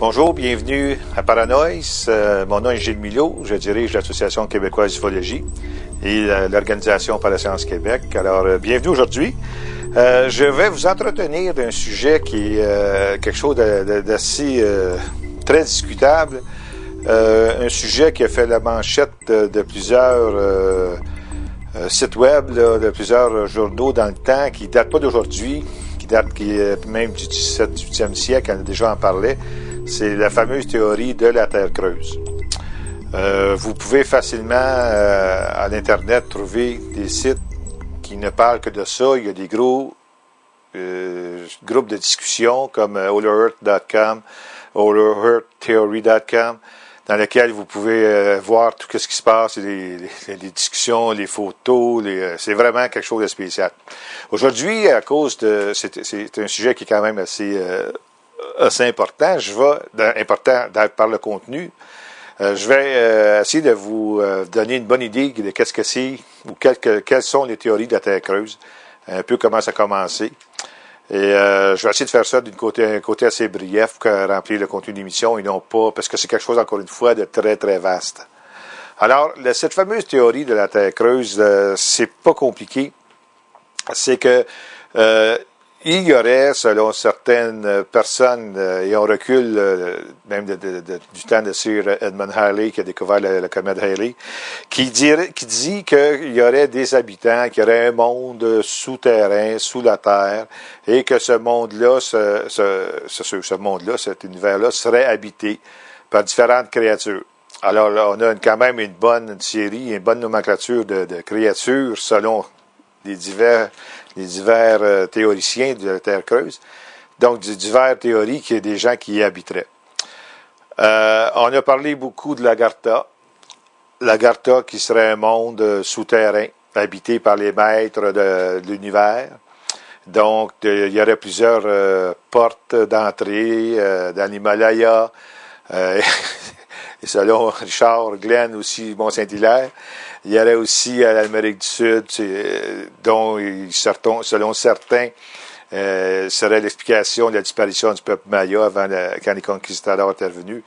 Bonjour, bienvenue à Paranoïs. Mon nom est Gilles Milot, je dirige l'Association québécoise d'ufologie et l'Organisation Parasciences Québec. Alors, bienvenue aujourd'hui. Je vais vous entretenir d'un sujet qui est quelque chose d'assez très discutable. Un sujet qui a fait la manchette de plusieurs sites web, de plusieurs journaux dans le temps, qui ne datent pas d'aujourd'hui, qui est même du 17e siècle, on a déjà en parlé. C'est la fameuse théorie de la Terre creuse. Vous pouvez facilement, à l'Internet, trouver des sites qui ne parlent que de ça. Il y a des gros groupes de discussion comme HoloEarth.com, HoloEarthTheory.com, dans lesquels vous pouvez voir tout ce qui se passe, les discussions, les photos. C'est vraiment quelque chose de spécial. Aujourd'hui, à cause de... C'est un sujet qui est quand même assez important. Par le contenu. Je vais essayer de vous donner une bonne idée de qu'est-ce que c'est ou quelles sont les théories de la Terre creuse, un peu comment ça a commencé. Et je vais essayer de faire ça d'un côté assez brief pour remplir le contenu d'émission et non pas, parce que c'est quelque chose, encore une fois, de très, très vaste. Alors, cette fameuse théorie de la Terre creuse, c'est pas compliqué. C'est que il y aurait, selon certaines personnes, et on recule même du temps de Sir Edmund Halley qui a découvert la comète Halley, qui dit qu'il y aurait des habitants, qu'il y aurait un monde souterrain, sous la terre, et que ce monde-là, cet univers-là, serait habité par différentes créatures. Alors là, on a quand même une bonne série, une bonne nomenclature de créatures selon les divers théoriciens de la Terre creuse, donc des diverses théories qu'il y a des gens qui y habiteraient. On a parlé beaucoup de l'Agartha. L'Agartha qui serait un monde souterrain, habité par les maîtres de l'univers. Donc, il y aurait plusieurs portes d'entrée dans l'Himalaya, et selon Richard Glenn aussi, Mont-Saint-Hilaire. Il y aurait aussi à l'Amérique du Sud, dont, selon certains, serait l'explication de la disparition du peuple maya quand les conquistadors étaient venus.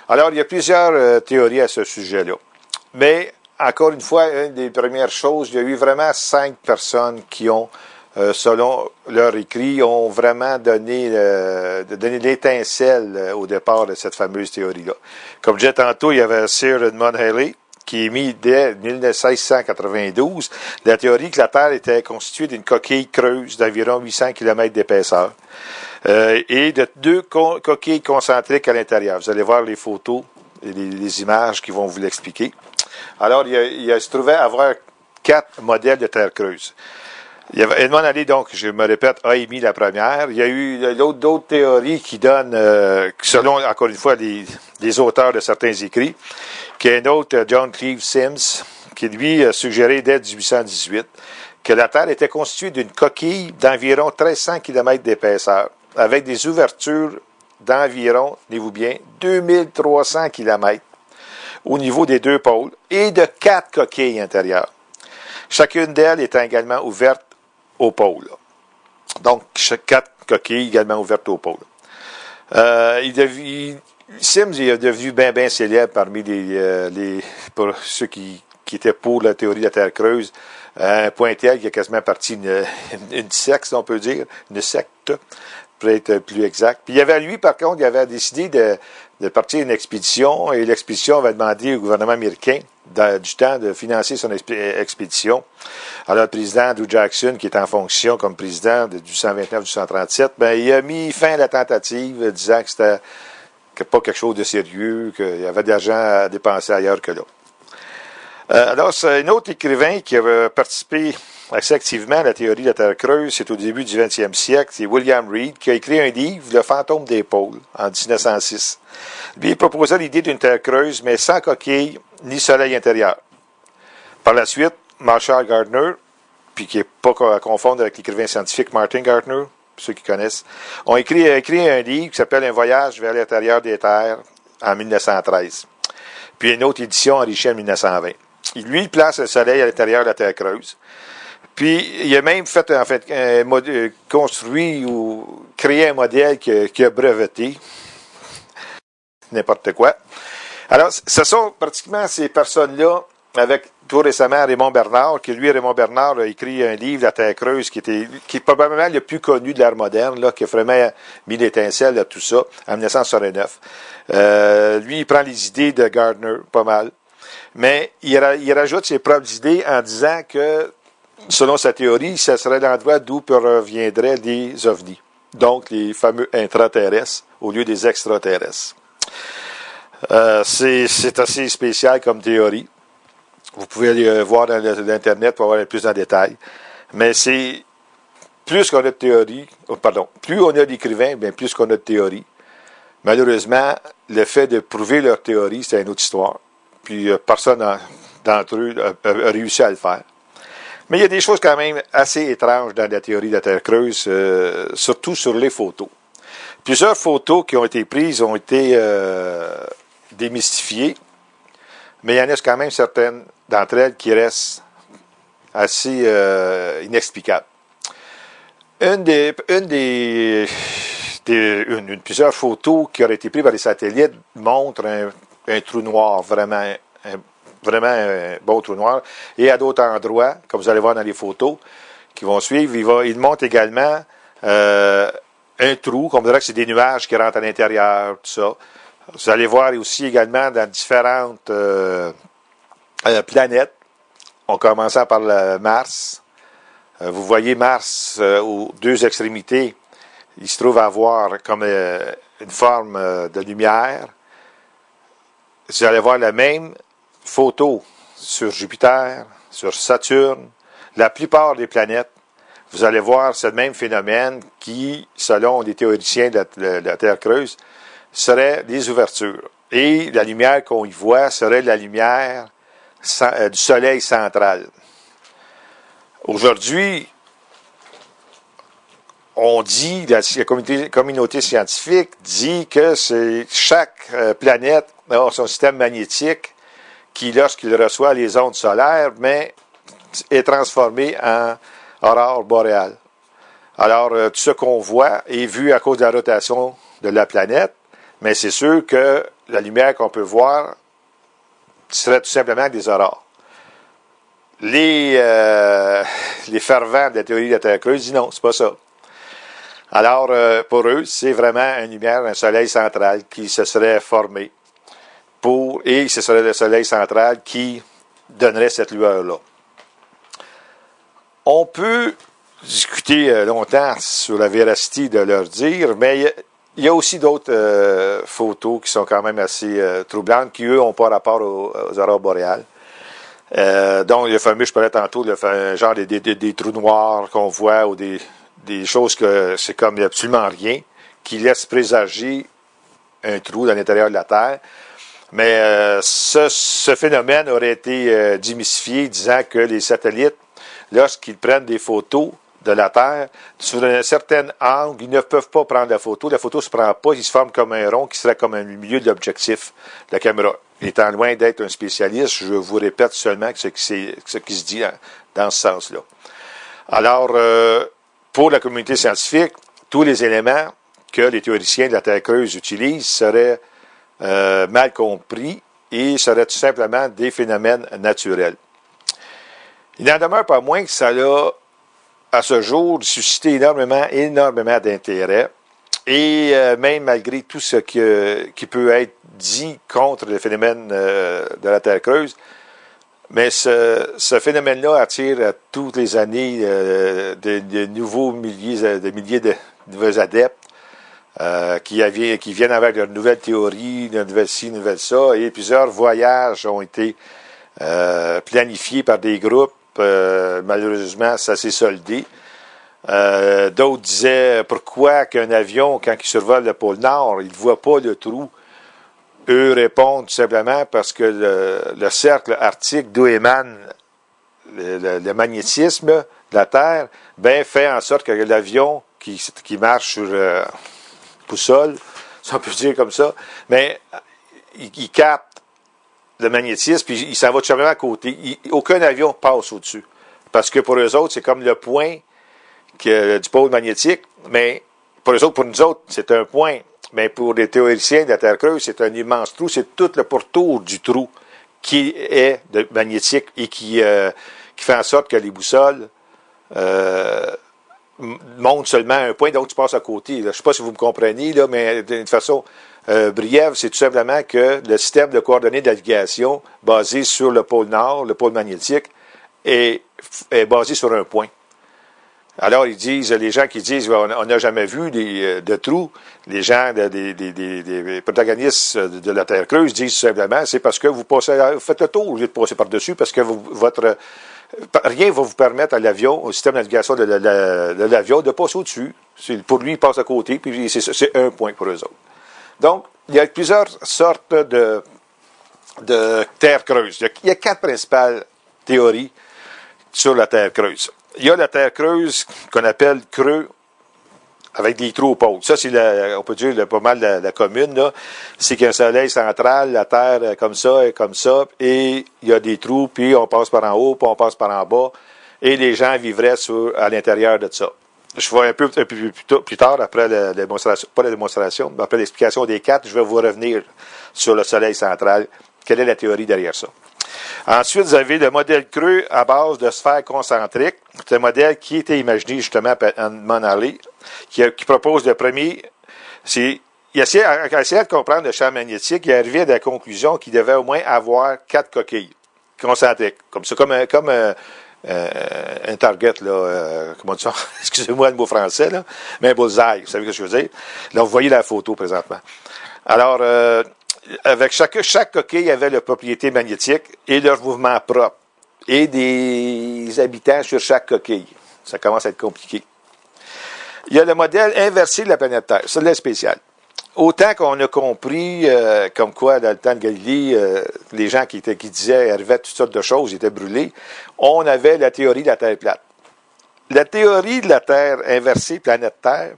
Alors, il y a plusieurs théories à ce sujet-là. Mais, encore une fois, une des premières choses, il y a eu vraiment 5 personnes qui ont, selon leur écrit, ont vraiment donné l'étincelle au départ de cette fameuse théorie-là. Comme je disais tantôt, il y avait Sir Edmund Halley, qui est mis dès 1692, la théorie que la Terre était constituée d'une coquille creuse d'environ 800 km d'épaisseur et de 2 coquilles concentriques à l'intérieur. Vous allez voir les photos et les images qui vont vous l'expliquer. Alors, il se trouvait avoir 4 modèles de Terre creuse. Il y avait Edmund Halley, donc, je me répète, a émis la première. Il y a eu d'autres théories qui donnent, selon, encore une fois, les auteurs de certains écrits, qui est un autre, John Cleave Sims, qui lui a suggéré dès 1818 que la Terre était constituée d'une coquille d'environ 1300 km d'épaisseur, avec des ouvertures d'environ, tenez-vous bien, 2300 km au niveau des 2 pôles et de 4 coquilles intérieures. Chacune d'elles étant également ouverte au pôle. Donc, 4 coquilles également ouvertes au pôle. Sims est devenu bien célèbre parmi pour ceux qui étaient pour la théorie de la Terre creuse, un point tel qu'il a quasiment parti une secte, on peut dire, une secte, pour être plus exact. Puis lui, par contre, il avait décidé de partir une expédition, et l'expédition avait demandé au gouvernement américain du temps de financer son expédition. Alors, le président Andrew Jackson, qui est en fonction comme président de 1829-1837, il a mis fin à la tentative, disant que c'était pas quelque chose de sérieux, qu'il y avait de l'argent à dépenser ailleurs que là. Alors, c'est un autre écrivain qui avait participé assez activement à la théorie de la Terre creuse, c'est au début du 20e siècle, c'est William Reed, qui a écrit un livre, Le fantôme des pôles, en 1906. Lui, il proposait l'idée d'une Terre creuse, mais sans coquille ni soleil intérieur. Par la suite, Marshall Gardner, puis qui n'est pas à confondre avec l'écrivain scientifique Martin Gardner, ceux qui connaissent, ont écrit un livre qui s'appelle Un voyage vers l'intérieur des terres en 1913. Puis une autre édition enrichie en 1920. Lui, il place le soleil à l'intérieur de la Terre creuse. Puis, il a même fait, construit ou créé un modèle qu'il a breveté, n'importe quoi. Alors, ce sont pratiquement ces personnes-là, avec tout récemment Raymond Bernard, qui lui, Raymond Bernard, a écrit un livre, La Terre creuse, qui est probablement le plus connu de l'ère moderne, là, qui a vraiment mis l'étincelle à tout ça, en 1969. Lui, il prend les idées de Gardner, pas mal. Mais il rajoute ses propres idées en disant que, selon sa théorie, ce serait l'endroit d'où proviendraient des ovnis. Donc, les fameux intraterrestres au lieu des extraterrestres. C'est assez spécial comme théorie. Vous pouvez aller voir dans l'Internet pour avoir plus en détail. Mais c'est plus qu'on a de théorie, plus on a d'écrivains, bien plus qu'on a de théorie. Malheureusement, le fait de prouver leur théorie, c'est une autre histoire. Puis personne d'entre eux a réussi à le faire. Mais il y a des choses quand même assez étranges dans la théorie de la Terre creuse, surtout sur les photos. Plusieurs photos qui ont été prises ont été démystifiées, mais il y en a quand même certaines d'entre elles qui restent assez inexplicables. Plusieurs photos qui auraient été prises par les satellites montrent un trou noir, vraiment un beau trou noir. Et à d'autres endroits, comme vous allez voir dans les photos qui vont suivre, il montre également un trou, qu'on dirait que c'est des nuages qui rentrent à l'intérieur, tout ça. Vous allez voir aussi également dans différentes planètes. On commençant par Mars. Vous voyez Mars aux deux extrémités. Il se trouve avoir comme une forme de lumière. Vous allez voir la même photo sur Jupiter, sur Saturne, la plupart des planètes. Vous allez voir ce même phénomène qui, selon les théoriciens de la Terre creuse, serait des ouvertures. Et la lumière qu'on y voit serait la lumière du Soleil central. Aujourd'hui, on dit, la communauté scientifique dit que chaque planète a son système magnétique qui, lorsqu'il reçoit les ondes solaires, est transformé en aurore boréale. Alors, tout ce qu'on voit est vu à cause de la rotation de la planète, mais c'est sûr que la lumière qu'on peut voir serait tout simplement des aurores. Les fervents de la théorie de la Terre creuse disent non, c'est pas ça. Alors, pour eux, c'est vraiment une lumière, un soleil central qui se serait formé et ce serait le soleil central qui donnerait cette lueur-là. On peut discuter longtemps sur la véracité de leur dire, mais il y a aussi d'autres photos qui sont quand même assez troublantes, qui, eux, n'ont pas rapport aux aurores boréales. Donc, le fameux, je parlais tantôt, genre des trous noirs qu'on voit, ou des choses que c'est comme absolument rien, qui laissent présager un trou dans l'intérieur de la Terre. Mais ce phénomène aurait été démystifié, disant que les satellites, lorsqu'ils prennent des photos de la Terre, sur un certain angle, ils ne peuvent pas prendre la photo. La photo ne se prend pas, il se forme comme un rond qui serait comme un milieu de l'objectif de la caméra. Étant loin d'être un spécialiste, je vous répète seulement ce qui se dit dans ce sens-là. Alors, pour la communauté scientifique, tous les éléments que les théoriciens de la Terre creuse utilisent seraient mal compris et seraient tout simplement des phénomènes naturels. Il n'en demeure pas moins que ça a, à ce jour, suscité énormément d'intérêt. Et même malgré tout ce qui peut être dit contre le phénomène de la Terre creuse, mais ce phénomène-là attire toutes les années de milliers de nouveaux adeptes qui viennent avec leurs nouvelles théories, de nouvelles ci, nouvelles ça, et plusieurs voyages ont été planifiés par des groupes. Malheureusement, ça s'est soldé. D'autres disaient pourquoi qu'un avion, quand il survole le pôle Nord, il ne voit pas le trou. Eux répondent tout simplement parce que le cercle arctique d'où émane le magnétisme de la Terre, fait en sorte que l'avion qui marche sur boussole, si on peut dire comme ça, mais il capte le magnétisme, puis il s'en va tout simplement à côté. Aucun avion passe au-dessus. Parce que pour eux autres, c'est comme le point du pôle magnétique, mais pour eux autres, pour nous autres, c'est un point. Mais pour les théoriciens de la Terre creuse, c'est un immense trou. C'est tout le pourtour du trou qui est magnétique et qui fait en sorte que les boussoles montrent seulement un point, donc tu passes à côté. Là. Je ne sais pas si vous me comprenez, là, mais d'une façon brève, c'est tout simplement que le système de coordonnées de navigation basé sur le pôle nord, le pôle magnétique, est basé sur un point. Alors, ils disent, les gens qui disent on n'a jamais vu de trous, les gens, des protagonistes de la Terre creuse disent simplement c'est parce que vous faites le tour au lieu de passer par-dessus, parce que rien ne va vous permettre à l'avion, au système de navigation de l'avion, de passer au-dessus. Pour lui, il passe à côté, puis c'est un point pour eux autres. Donc, il y a plusieurs sortes de Terre creuse. Il y a 4 principales théories sur la Terre creuse. Il y a la Terre creuse qu'on appelle creux avec des trous aux pôles. Ça, c'est, on peut dire, pas mal la commune, là. C'est qu'il y a un soleil central, la Terre est comme ça, et il y a des trous, puis on passe par en haut, puis on passe par en bas, et les gens vivraient à l'intérieur de ça. Je vais un peu plus tard, après la démonstration, pas la démonstration, mais après l'explication des 4, je vais vous revenir sur le soleil central. Quelle est la théorie derrière ça? Ensuite, vous avez le modèle creux à base de sphères concentriques. C'est un modèle qui était imaginé justement par Edmond Halley, qui propose le premier. Il essayait de comprendre le champ magnétique, il arrivait à la conclusion qu'il devait au moins avoir 4 coquilles concentriques, comme ça, comme un target, là, comment dire ça? Excusez-moi le mot français, là, mais un bullseye, vous savez ce que je veux dire? Là, vous voyez la photo présentement. Alors, avec chaque coquille avait leur propriété magnétique et leur mouvement propre. Et des habitants sur chaque coquille. Ça commence à être compliqué. Il y a le modèle inversé de la planète Terre. Ça, c'est spécial. Autant qu'on a compris, comme quoi, dans le temps de Galilée, les gens qui disaient, arrivaient toutes sortes de choses, ils étaient brûlés, on avait la théorie de la Terre plate. La théorie de la Terre inversée, planète Terre,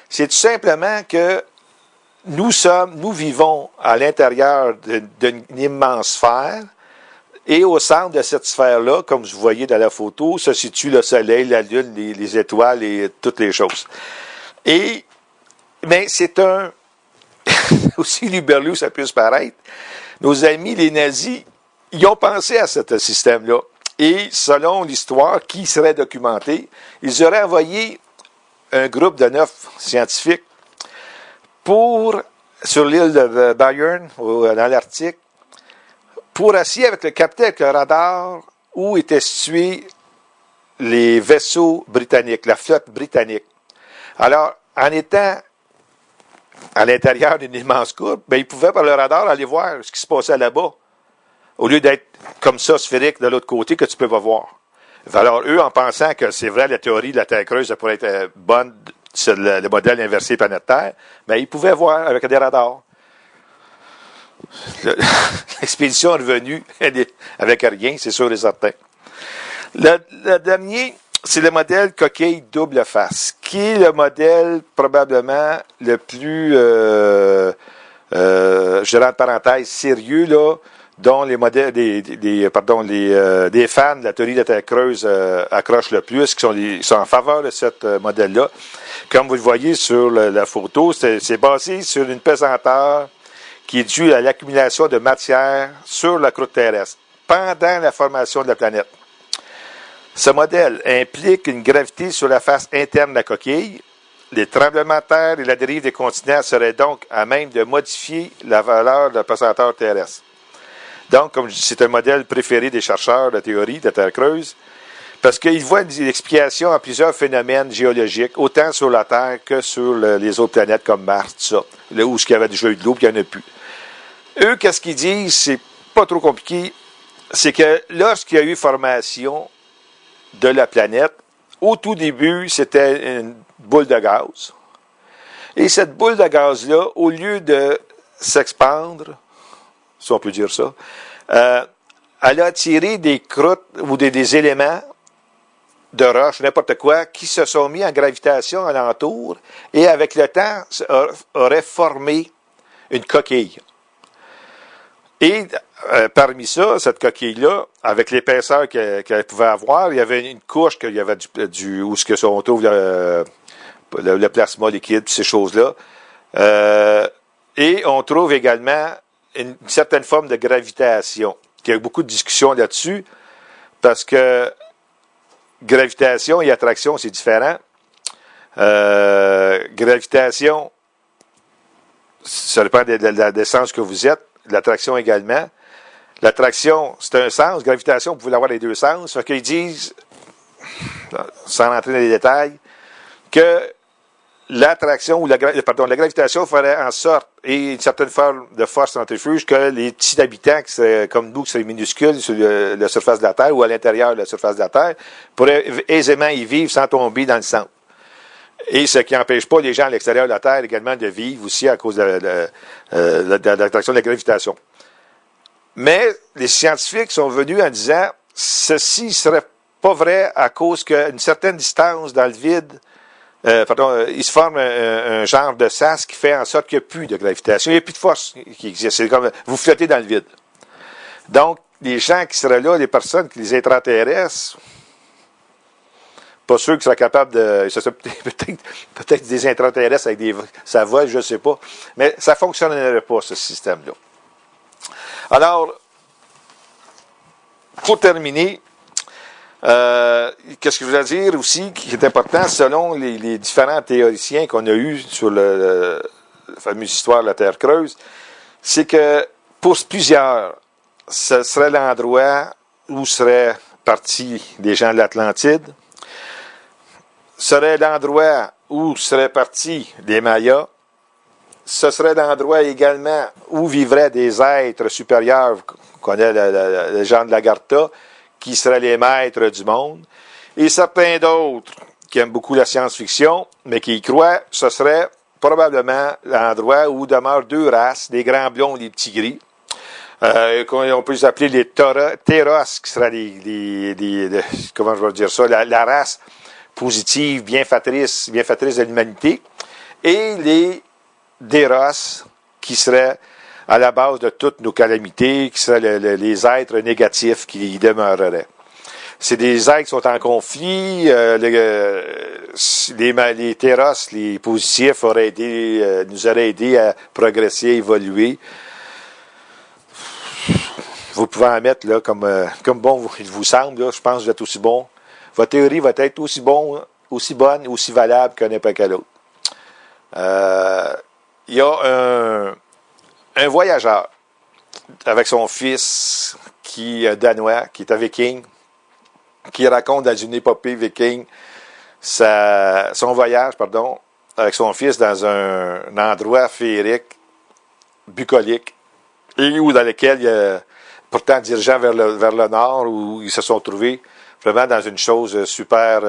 c'est tout simplement que nous vivons à l'intérieur d'une immense sphère, et au centre de cette sphère-là, comme vous voyez dans la photo, se situe le Soleil, la Lune, les étoiles et toutes les choses. Mais c'est aussi luberlu ça puisse paraître, nos amis les nazis, ils ont pensé à ce système-là. Et selon l'histoire qui serait documentée, ils auraient envoyé un groupe de 9 scientifiques sur l'île de Bayern, dans l'Arctique, pour essayer capter avec le radar où étaient situés les vaisseaux britanniques, la flotte britannique. Alors, en étant à l'intérieur d'une immense courbe, ils pouvaient par le radar aller voir ce qui se passait là-bas, au lieu d'être comme ça, sphérique de l'autre côté, que tu peux pas voir. Alors, eux, en pensant que c'est vrai, la théorie de la Terre creuse, ça pourrait être bonne, c'est le modèle inversé planète Terre, mais ils pouvaient voir avec des radars. L'expédition est revenue avec rien, c'est sûr et certain. Le dernier, c'est le modèle coquille double face, qui est le modèle probablement le plus, je dirais en parenthèse, sérieux, là, dont les modèles, des fans de la théorie de la Terre creuse accrochent le plus, qui sont en faveur de ce modèle-là. Comme vous le voyez sur la photo, c'est basé sur une pesanteur qui est due à l'accumulation de matière sur la croûte terrestre pendant la formation de la planète. Ce modèle implique une gravité sur la face interne de la coquille. Les tremblements de terre et la dérive des continents seraient donc à même de modifier la valeur de la pesanteur terrestre. Donc, comme je dis, c'est un modèle préféré des chercheurs de théorie de la Terre creuse, parce qu'ils voient une explication à plusieurs phénomènes géologiques, autant sur la Terre que sur les autres planètes comme Mars, tout ça, là où il y avait déjà eu de l'eau, puis il n'y en a plus. Eux, qu'est-ce qu'ils disent? C'est pas trop compliqué. C'est que lorsqu'il y a eu formation de la planète, au tout début, c'était une boule de gaz. Et cette boule de gaz-là, au lieu de s'expandre, si on peut dire ça, elle a attiré des croûtes ou des éléments de roche, n'importe quoi, qui se sont mis en gravitation alentour et avec le temps auraient formé une coquille. Et parmi ça, cette coquille-là, avec l'épaisseur qu'elle pouvait avoir, il y avait une couche, il y avait où on trouve le plasma liquide, ces choses-là. Et on trouve également une certaine forme de gravitation. Il y a beaucoup de discussions là-dessus, parce que gravitation et attraction, c'est différent. Gravitation, ça dépend de sens que vous êtes. L'attraction également. L'attraction, c'est un sens. Gravitation, vous pouvez l'avoir les deux sens. Fait qu'ils disent, sans rentrer dans les détails, que l'attraction ou la gravitation ferait en sorte, et une certaine forme de force centrifuge, que les petits habitants, qui seraient comme nous, qui seraient minuscules sur la surface de la Terre ou à l'intérieur de la surface de la Terre, pourraient aisément y vivre sans tomber dans le centre. Et ce qui n'empêche pas les gens à l'extérieur de la Terre également de vivre aussi à cause de l'attraction de la gravitation. Mais les scientifiques sont venus en disant, ceci serait pas vrai à cause qu'une certaine distance dans le vide, il se forme un genre de sas qui fait en sorte qu'il n'y a plus de gravitation, il n'y a plus de force qui existe. C'est comme vous flottez dans le vide. Donc, les gens qui seraient là, les personnes, les extraterrestres, pas sûr qu'ils seraient capables de... Peut-être des extraterrestres avec des... Ça vole, je ne sais pas. Mais ça ne fonctionnerait pas, ce système-là. Alors, pour terminer, qu'est-ce que je voulais dire aussi, qui est important, selon les différents théoriciens qu'on a eus sur la fameuse histoire de la Terre creuse, c'est que pour plusieurs, ce serait l'endroit où seraient partis les gens de l'Atlantide, serait l'endroit où seraient partis les Mayas, ce serait l'endroit également où vivraient des êtres supérieurs, qu'on connaît le genre de l'Agartha, qui seraient les maîtres du monde, et certains d'autres qui aiment beaucoup la science-fiction, mais qui y croient, ce serait probablement l'endroit où demeurent deux races, des grands blonds et des petits gris. On peut les appeler les Terros, qui seraient comment je vais dire ça, la race positive, bienfaitrice de l'humanité, et les Déros, qui seraient à la base de toutes nos calamités, qui seraient les êtres négatifs qui y demeureraient. C'est des êtres qui sont en conflit. Les Terros, les positifs, nous auraient aidé à progresser, à évoluer. Vous pouvez en mettre là, comme bon il vous semble. Là, je pense que vous êtes aussi bon. Votre théorie va être aussi bonne, aussi valable que n'importe quelle autre. Il y a un voyageur avec son fils qui est danois, qui est un viking, qui raconte dans une épopée viking son voyage, avec son fils dans un endroit féerique, bucolique, et dans lequel, pourtant dirigeant vers le nord, où ils se sont trouvés vraiment dans une chose super,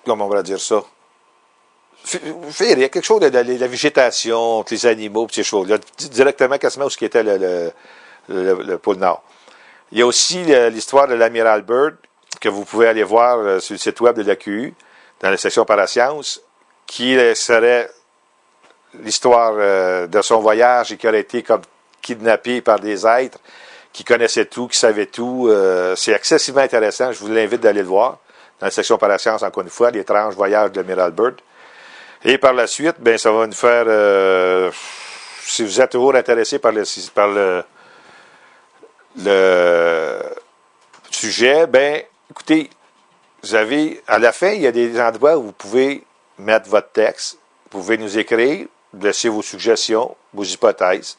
comment on va dire ça, féerique, quelque chose de la végétation, les animaux, ces choses-là, directement quasiment où ce qui était le pôle Nord. Il y a aussi l'histoire de l'amiral Byrd, que vous pouvez aller voir sur le site web de l'AQU, dans la section Parasciences, qui serait l'histoire de son voyage et qui aurait été comme kidnappé par des êtres qui connaissaient tout, qui savaient tout. C'est excessivement intéressant. Je vous l'invite d'aller le voir dans la section Parasciences, encore une fois, l'étrange voyage de l'amiral Byrd. Et par la suite, ben ça va nous faire, si vous êtes toujours intéressé par le sujet, ben écoutez, vous avez, à la fin, il y a des endroits où vous pouvez mettre votre texte, vous pouvez nous écrire, laisser vos suggestions, vos hypothèses.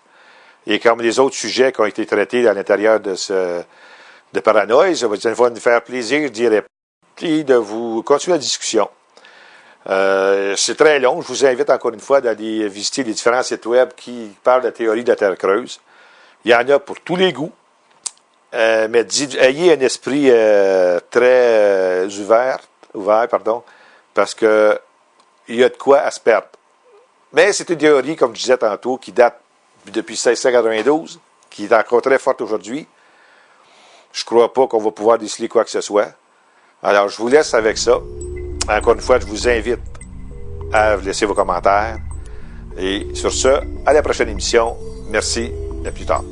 Et comme les autres sujets qui ont été traités à l'intérieur de Paranoïa, ça va nous faire plaisir d'y répondre et de vous continuer la discussion. C'est très long. Je vous invite encore une fois d'aller visiter les différents sites web qui parlent de la théorie de la Terre creuse. Il y en a pour tous les goûts. Mais ayez un esprit très ouvert, parce que il y a de quoi à se perdre. Mais c'est une théorie, comme je disais tantôt, qui date depuis 1692, qui est encore très forte aujourd'hui. Je ne crois pas qu'on va pouvoir déceler quoi que ce soit. Alors, je vous laisse avec ça. Encore une fois, je vous invite à laisser vos commentaires. Et sur ce, à la prochaine émission. Merci. À plus tard.